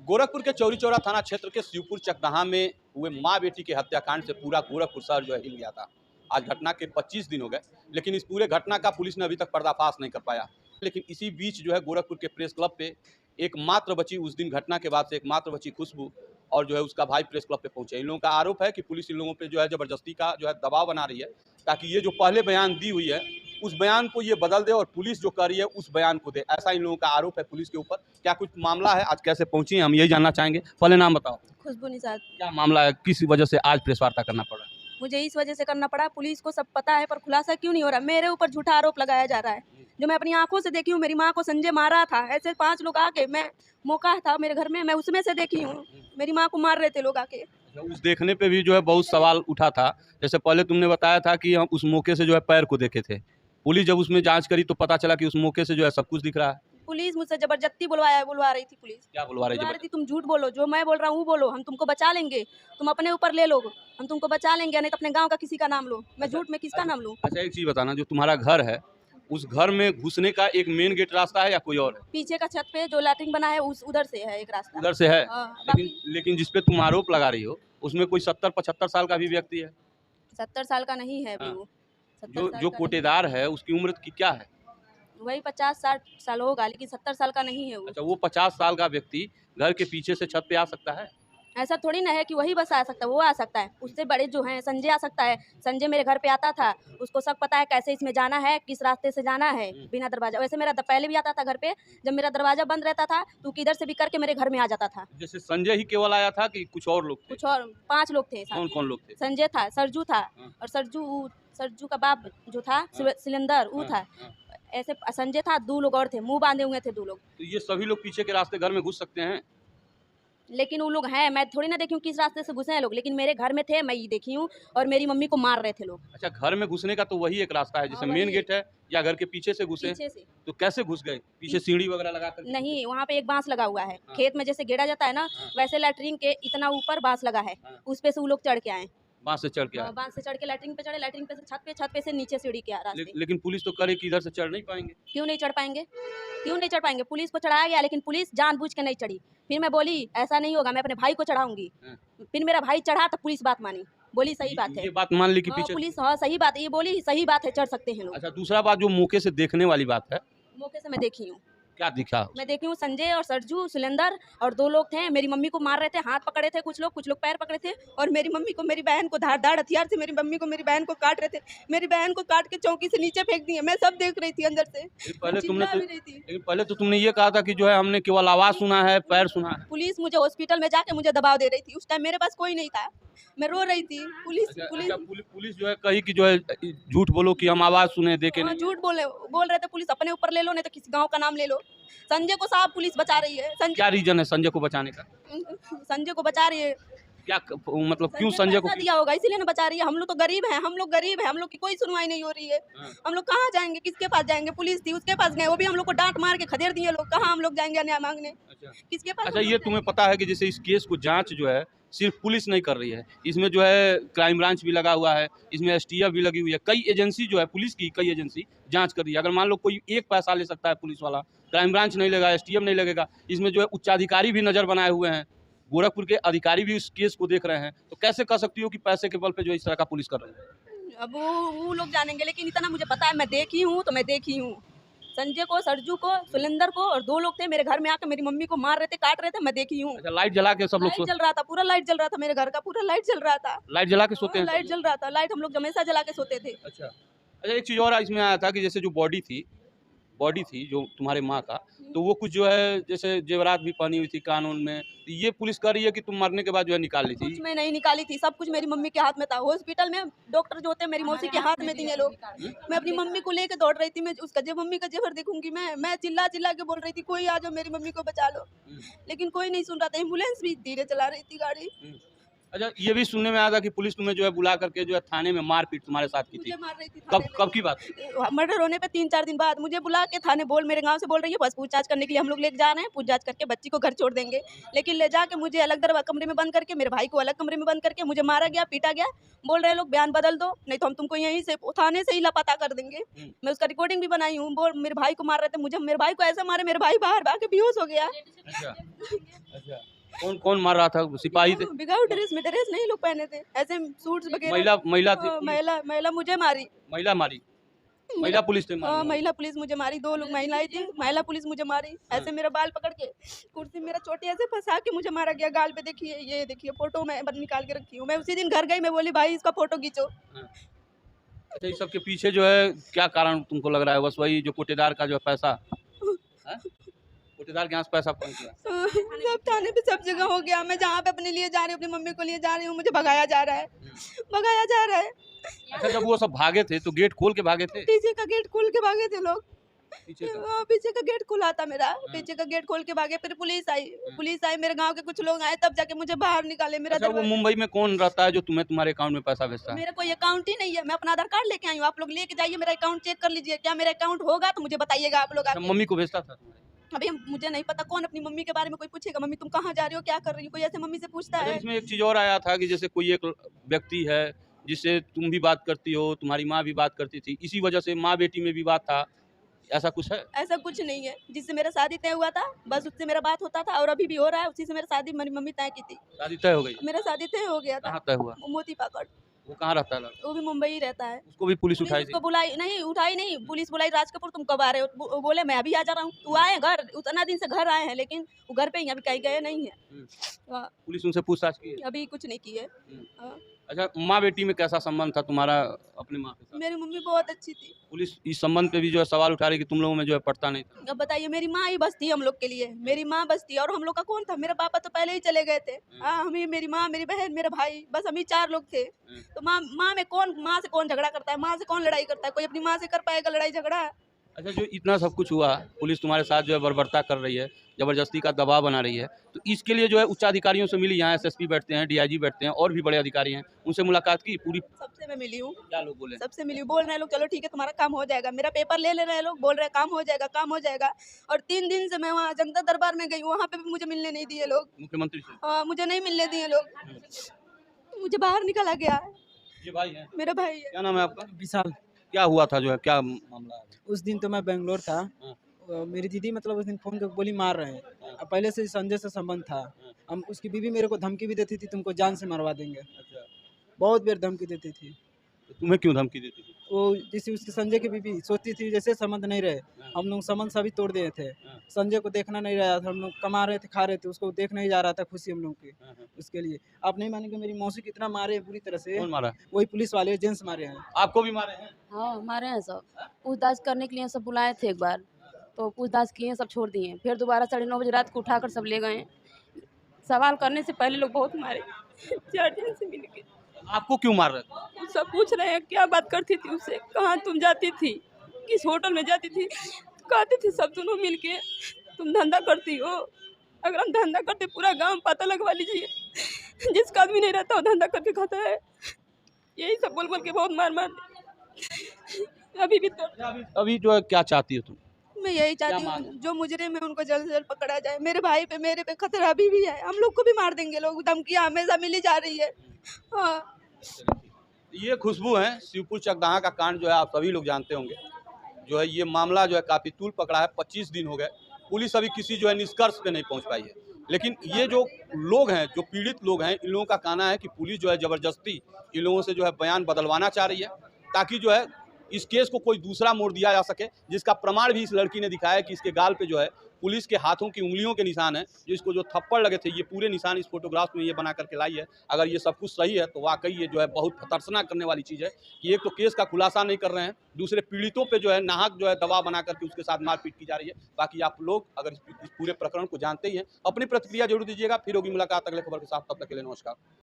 गोरखपुर के चौरी चौरा थाना क्षेत्र के शिवपुर चकदहा में हुए मां बेटी के हत्याकांड से पूरा गोरखपुर शहर जो है हिल गया था। आज घटना के 25 दिन हो गए, लेकिन इस पूरे घटना का पुलिस ने अभी तक पर्दाफाश नहीं कर पाया। लेकिन इसी बीच जो है गोरखपुर के प्रेस क्लब पे एकमात्र बची, उस दिन घटना के बाद से एकमात्र बची खुशबू और जो है उसका भाई प्रेस क्लब पे पहुंचे। इन लोगों का आरोप है कि पुलिस इन लोगों पे जो है जबरदस्ती का जो है दबाव बना रही है, ताकि ये जो पहले बयान दी हुई है उस बयान को ये बदल दे और पुलिस जो कर रही है उस बयान को दे। ऐसा इन लोगों का आरोप है पुलिस के ऊपर। क्या कुछ मामला है, आज कैसे पहुंची है, हम यही जानना चाहेंगे। पहले नाम बताओ। खुशबू निषाद। क्या मामला है, किस वजह से आज प्रेस वार्ता करना पड़ा? मुझे इस वजह से करना पड़ा, पुलिस को सब पता है पर खुलासा क्यों नहीं हो रहा। मेरे ऊपर झूठा आरोप लगाया जा रहा है जो मैं अपनी आंखों से देखी हूँ। मेरी माँ को संजय मारा था, ऐसे 5 लोग आके, मैं मौका था मेरे घर में, मैं उसमें से देखी हूँ। मेरी माँ को मार रहे थे लोग आके। उस देखने पे भी जो है बहुत सवाल उठा था। जैसे पहले तुमने बताया था कि हम उस मौके से जो है पैर को देखे थे। पुलिस जब उसमें जांच करी तो पता चला कि उस मौके से जो है सब कुछ दिख रहा है। पुलिस मुझसे जबरदस्ती बुलवा रही थी। पुलिस क्या बुलवा रही थी? तुम झूठ बोलो, जो मैं बोल रहा हूँ वो बोलो, हम तुमको बचा लेंगे। तुम अपने ऊपर ले लो, हम तुमको बचा लेंगे, नहीं तो अपने गांव का किसी का नाम लो। मैं झूठ में किसका नाम लूँ? अच्छा एक चीज बताना, जो तुम्हारा घर है उस घर में घुसने का एक मेन गेट रास्ता है या कोई और है? पीछे का छत पे जो लैट्रिन बना है उधर से है एक रास्ता। उधर से है। हाँ, लेकिन जिस पे तुम आरोप लगा रही हो उसमें कोई 70-75 साल का भी व्यक्ति है। 70 साल का नहीं है अभी वो। जो कोटेदार है उसकी उम्र की क्या है? वही 50-60 साल होगा, लेकिन 70 साल का नहीं है वो। अच्छा, वो 50 साल का व्यक्ति घर के पीछे से छत पे आ सकता है? ऐसा थोड़ी ना है कि वही बस आ सकता है, वो आ सकता है। उससे बड़े जो हैं, संजय आ सकता है। संजय मेरे घर पे आता था, उसको सब पता है कैसे इसमें जाना है, किस रास्ते से जाना है बिना दरवाजा। वैसे मेरा पहले भी आता था घर पे, जब मेरा दरवाजा बंद रहता था तो किधर से भी करके मेरे घर में आ जाता था। जैसे संजय ही केवल आया था कि कुछ और लोग थे? कुछ और 5 लोग थे। कौन कौन लोग थे? संजय था, सरजू था, और सरजू का बाप जो था सिलेंडर, वो था। ऐसे संजय था, 2 लोग और थे, मुंह बांधे हुए थे 2 लोग। तो ये सभी लोग पीछे के रास्ते घर में घुस सकते हैं? लेकिन वो लोग हैं, मैं थोड़ी ना देखी हूँ किस रास्ते से घुसे हैं लोग, लेकिन मेरे घर में थे, मैं ये देखी हूँ। और मेरी मम्मी को मार रहे थे लोग। अच्छा, घर में घुसने का तो वही एक रास्ता है जैसे मेन गेट है, या घर के पीछे से घुसे? पीछे से। तो कैसे घुस गए? पीछे सीढ़ी वगैरह लगा कर? नहीं, वहाँ पे एक बांस लगा हुआ है। खेत में जैसे गेड़ा जाता है ना, वैसे लैट्रिन के इतना ऊपर बांस लगा है, उस पे से वो लोग चढ़ के आए। बांस से चढ़ के आए? बांस से चढ़ के लैट्रिन पे चढ़े, लैट्रिन पे से छत पे से नीचे सीढ़ी के रास्ते। लेकिन पुलिस तो करे कि इधर से चढ़ नहीं पाएंगे। क्यों नहीं चढ़ पाएंगे? क्यों नहीं चढ़ पाएंगे? पुलिस को चढ़ाया गया, लेकिन पुलिस जानबूझ के नहीं चढ़ी। फिर मैं बोली ऐसा नहीं होगा, मैं अपने भाई को चढ़ाऊंगी। फिर मेरा भाई चढ़ा तो पुलिस बात मानी, बोली सही बात है। ये बात मान ली कि पीछे पुलिस, हाँ सही बात है, ये बोली सही बात है, चढ़ सकते हैं लोग। अच्छा, दूसरा बात जो मौके से देखने वाली बात है, मौके से मैं देखी हूँ। क्या दिखा? मैं देखी हूँ, संजय और सरजू, सिलेंडर और 2 लोग थे। मेरी मम्मी को मार रहे थे, हाथ पकड़े थे कुछ लोग पैर पकड़े थे। और मेरी मम्मी को, मेरी बहन को धार हथियार से मेरी मम्मी को, मेरी बहन को काट रहे थे। मेरी बहन को काट के चौकी से नीचे फेंक दिए। मैं सब देख रही थी अंदर से। लेकिन पहले तो तुमने ये कहा था कि जो है हमने केवल आवाज सुना है, पैर सुना है। पुलिस मुझे हॉस्पिटल में जाके मुझे दबाव दे रही थी। उस टाइम मेरे पास कोई नहीं था, मैं रो रही थी। पुलिस जो है कही कि जो है झूठ बोलो कि हम आवाज सुने, देखे नहीं। झूठ बोल रहे थे पुलिस। अपने ऊपर ले लो, नहीं तो किसी गांव का नाम ले लो। संजय को साहब पुलिस बचा रही है। क्या रीजन है संजय को बचाने का? संजय को बचा रही है क्या, मतलब क्यों संजय को दिया होगा इसीलिए ना बचा रही है। हम लोग तो गरीब हैं, हम लोग की कोई सुनवाई नहीं हो रही है। हम लोग कहाँ जाएंगे, किसके पास जाएंगे? पुलिस थी, उसके पास गए, वो भी हम लोग को डांट मार के खदेड़ दिए लोग। कहाँ हम लोग जाएंगे न्याय मांगने? किसके पास? अच्छा, ये तुम्हें पता है कि जैसे इस केस को जांच जो है सिर्फ पुलिस नहीं कर रही है, इसमें जो है क्राइम ब्रांच भी लगा हुआ है, इसमें STF भी लगी हुई है, कई एजेंसी जो है पुलिस की, कई एजेंसी जांच कर रही है। अगर मान लो कोई एक पैसा ले सकता है पुलिस वाला, क्राइम ब्रांच नहीं लेगा, STF नहीं लगेगा, इसमें जो है उच्चाधिकारी भी नजर बनाए हुए हैं, गोरखपुर के अधिकारी भी इस केस को देख रहे हैं, तो कैसे कह सकती हो कि पैसे के बल पे जो इस तरह का पुलिस कर रहे हैं? अब वो लोग जानेंगे, लेकिन इतना मुझे पता है, मैं देखी हूँ तो मैं देखी हूँ। संजय को, सरजू को, सुलेंदर को और 2 लोग थे मेरे घर में आके मेरी मम्मी को मार रहे थे, काट रहे थे, मैं देखी हूँ। अच्छा, लाइट जला के सब लोग जल रहा था, पूरा लाइट जल रहा था, मेरे घर का पूरा लाइट जल रहा था। लाइट जला के सोते हैं? लाइट जल रहा था, लाइट हम लोग हमेशा जला के सोते थे। अच्छा, एक चीज़ और इसमें आया था कि जैसे जो बॉडी थी जो तुम्हारे माँ का, तो वो कुछ जो है जैसे जेवरात भी पहनी हुई थी कानून में, तो ये पुलिस कह रही है कि तुम मरने के बाद जो है निकाल ली थी। कुछ मैं नहीं निकाली थी, सब कुछ मेरी मम्मी के हाथ में था। हॉस्पिटल में डॉक्टर जो होते हैं मेरी मौसी के हाथ में दिए लोग। मैं अपनी मम्मी को लेके दौड़ रही थी, मैं उसका मम्मी का जेवर देखूंगी, मैं चिल्ला के बोल रही थी कोई आ जाओ, मेरी मम्मी को बचा लो। लेकिन कोई नहीं सुन रहा था। एम्बुलेंस भी धीरे चला रही थी गाड़ी। अच्छा, ये भी सुनने में आया था कि पुलिस तुम्हें जो है बुला करके जो है थाने में मारपीट तुम्हारे साथ की थी। मार रही थी। कब की बात? मर्डर होने पे 3-4 दिन बाद मुझे बुला के थाने मेरे गांव से बोल रही है बस पूछताछ करने के लिए हम लोग लेके जा रहे हैं, पूछताछ करके बच्ची को घर छोड़ देंगे। लेकिन ले जाके मुझे अलग कमरे में बंद करके, मेरे भाई को अलग कमरे में बंद करके मुझे मारा गया, पीटा गया। बोल रहे लोग बयान बदल दो, नहीं तो हम तुमको यहीं से थाने से ही लापता कर देंगे। मैं उसका रिकॉर्डिंग भी बनाई हूँ। मेरे भाई को मार रहे थे, मेरे भाई को ऐसे मारे, मेरे भाई बाहर आके बेहोश हो गया। अच्छा। कौन कौन मार रहा था? सिपाही थे? बिगाऊ ड्रेस में, ड्रेस नहीं लोग पहने थे, ऐसे सूट्स वगैरह। महिला महिला थी? महिला मुझे मारी। महिला मारी? महिला पुलिस थे मारने वाली? महिला पुलिस मुझे मारी, 2 लोग महिलाएं थी, महिला पुलिस मुझे मारी। ऐसे मेरा बाल पकड़ के कुर्सी मेरा चोटी ऐसे फंसा के मुझे मारा गया। गाल पे देखिए, ये देखिए फोटो मैं निकाल के रखी हूँ। मैं उसी दिन घर गई, मैं बोली भाई इसका फोटो खींचो। अच्छा, इस सब के पीछे जो है क्या कारण तुमको लग रहा है? बस वही जो कोटेदार का जो है पैसा है? कोटेदार के यहाँ से पैसा पहुँच गया? सब थाने पे सब जगह हो गया। मैं जहाँ पे अपने लिए जा रही हूँ, अपनी मम्मी को लिए जा रही हूँ, मुझे भगाया जा रहा है, भगाया जा रहा है। अच्छा, जब वो सब भागे थे तो गेट खोल के भागे थे? पीछे का गेट खोल के भागे थे लोग। पीछे का? पीछे का गेट खुला था मेरा, पीछे का गेट खोल के भागे। फिर पुलिस आई, मेरे गांव के कुछ लोग आए, तब जाके मुझे बाहर निकाले। मेरा अच्छा, वो मुंबई में कौन रहता है जो तुम्हारे अकाउंट में पैसा भेजता है? मेरा कोई अकाउंट ही नहीं है। मैं अपना आधार कार्ड लेके आई हूँ, आप लोग लेके जाइए, मेरा अकाउंट चेक कर लीजिए। क्या मेरा अकाउंट होगा तो मुझे बताइएगा आप लोग। अच्छा, मम्मी को भेजता था तुम्हारे? अभी मुझे नहीं पता कौन अपनी मम्मी के बारे में कोई पूछेगा, मम्मी तुम कहाँ जा रही हो, क्या कर रही हो, कोई ऐसे मम्मी से पूछता अच्छा, है? इसमें एक चीज और आया था कि जैसे कोई एक व्यक्ति है जिससे तुम भी बात करती हो, तुम्हारी माँ भी बात करती थी, इसी वजह से माँ बेटी में भी बात था, ऐसा कुछ है? ऐसा कुछ नहीं है। जिससे मेरा शादी तय हुआ था बस उससे मेरा बात होता था, और अभी भी हो रहा है। उसी से मेरा शादी मेरी मम्मी तय की थी। शादी तय हो गई? मेरा शादी तय हो गया था। कहाँ तय हुआ? मोती पाकड़। वो कहाँ रहता है लड़का? वो भी मुंबई ही रहता है। उसको भी पुलिस उठाई थी? उसको बुलाई नहीं, उठाई नहीं। पुलिस बुलाई, राजकपूर तुम कब आ रहे हो? वो बोले मैं अभी आ जा रहा हूँ। वो आए घर, उतना दिन से घर आए हैं, लेकिन वो घर पे ही, अभी कहीं गए नहीं है। हाँ, पुलिस उनसे पूछताछ की है? अभी कुछ नहीं की है। हाँ। अच्छा, माँ बेटी में कैसा संबंध था तुम्हारा अपने माँ के साथ? मेरी मम्मी बहुत अच्छी थी। पुलिस इस संबंध पे भी जो है सवाल उठा रही कि तुम लोगों में जो है पड़ता नहीं था। अब बताइए, मेरी माँ ही बस थी हम लोग के लिए। मेरी माँ बस थी, और हम लोग का कौन था? मेरे पापा तो पहले ही चले गए थे। हाँ, हम ही, मेरी माँ, मेरी बहन, मेरा भाई, बस हम ही 4 लोग थे। तो माँ में कौन, माँ से कौन झगड़ा करता है? माँ से कौन लड़ाई करता है? कोई अपनी माँ से कर पाएगा लड़ाई झगड़ा? अच्छा, जो इतना सब कुछ हुआ, पुलिस तुम्हारे साथ जो है बर्बरता कर रही है, जबरदस्ती का दबाव बना रही है, तो इसके लिए जो है उच्च अधिकारियों से मिली? यहाँ एसएसपी बैठते हैं, डीआईजी बैठते हैं, और भी बड़े अधिकारी हैं, उनसे मुलाकात की पूरी? सबसे मैं मिली हूँ। क्या लोग बोले? सबसे मिली हूँ। बोल रहे हैं लोग चलो ठीक है तुम्हारा काम हो जाएगा। मेरा पेपर ले रहे हैं लोग, बोल रहे हैं काम हो जाएगा, काम हो जाएगा। और 3 दिन से मैं वहाँ जनता दरबार में गई, वहाँ पे भी मुझे मिलने नहीं दिए लोग। मुख्यमंत्री से? हाँ, मुझे नहीं मिलने दिए लोग। मुझे बाहर निकाला गया है। ये भाई है? मेरा भाई है। क्या नाम है आपका? विशाल। क्या हुआ था, जो है क्या मामला है? उस दिन तो मैं बेंगलोर था। हाँ। मेरी दीदी मतलब उस दिन फोन करके बोली मार रहे हैं। अब पहले से संजय से संबंध था। हम उसकी बीवी मेरे को धमकी भी देती थी, तुमको जान से मरवा देंगे। अच्छा, बहुत बार धमकी देती थी तो तुम्हें क्यों धमकी देती थी? वो। जैसे उसके संजय की बीवी सोचती थी जैसे संबंध नहीं रहे, हम लोग संबंध सभी तोड़ दिए थे। संजय को देखना नहीं रहा था, हम लोग कमा रहे थे, खा रहे थे, उसको देख नहीं जा रहा था खुशी हम लोग की। उसके लिए आप नहीं मानेंगे, मेरी मौसी कितना मारे हैं बुरी तरह से। कौन मारा? वही पुलिस वाले जेंट्स मारे हैं। आपको भी मारे हैं? हाँ, हमारे हैं सब। पूछताछ करने के लिए सब बुलाए थे एक बार, तो पूछताछ किए, सब छोड़ दिए। फिर दोबारा 9:30 बजे रात को उठाकर सब ले गए। सवाल करने से पहले लोग बहुत मारे। 4 दिन से मिल के आपको क्यों मार रहे थे? सब पूछ रहे हैं क्या बात करती थी उससे, कहाँ तुम जाती थी, किस होटल में जाती थी। कहती थी सब दोनों मिल के तुम धंधा करती हो। अगर हम धंधा करते पूरा गांव पता लगवा लीजिए। जिसका आदमी नहीं रहता वो धंधा करके खाता है। यही सब बोल बोल के बहुत मार मार अभी भी तो अभी जो है क्या चाहती हो तुम? मैं यही चाहती मांग हूँ जो मुजरिम है उनको जल्द से जल्द पकड़ा जाए। मेरे भाई पे, मेरे पे खतरा अभी भी है। हम लोग को भी मार देंगे लोग, धमकियाँ हमेशा मिली जा रही है। हाँ। ये खुशबू है, शिवपुर चकदहा का कांड जो है आप सभी लोग जानते होंगे। जो है ये मामला जो है काफ़ी तूल पकड़ा है। 25 दिन हो गए, पुलिस अभी किसी जो है निष्कर्ष पे नहीं पहुंच पाई है। लेकिन ये जो लोग हैं, जो पीड़ित लोग हैं, इन लोगों का कहना है कि पुलिस जो है ज़बरदस्ती इन लोगों से जो है बयान बदलवाना चाह रही है, ताकि जो है इस केस को कोई दूसरा मोड़ दिया जा सके। जिसका प्रमाण भी इस लड़की ने दिखाया कि इसके गाल पे जो है पुलिस के हाथों की उंगलियों के निशान है, जो इसको जो थप्पड़ लगे थे, ये पूरे निशान इस फोटोग्राफ में ये बना करके लाई है। अगर ये सब कुछ सही है तो वाकई ये जो है बहुत हतर्सना करने वाली चीज़ है कि एक तो केस का खुलासा नहीं कर रहे हैं, दूसरे पीड़ितों पे जो है नाहक जो है दबाव बना करके उसके साथ मारपीट की जा रही है। बाकी आप लोग अगर इस पूरे प्रकरण को जानते ही हैं, अपनी प्रतिक्रिया जरूर दीजिएगा। फिर होगी मुलाकात अगले खबर के साथ, तब तक के लिए नमस्कार।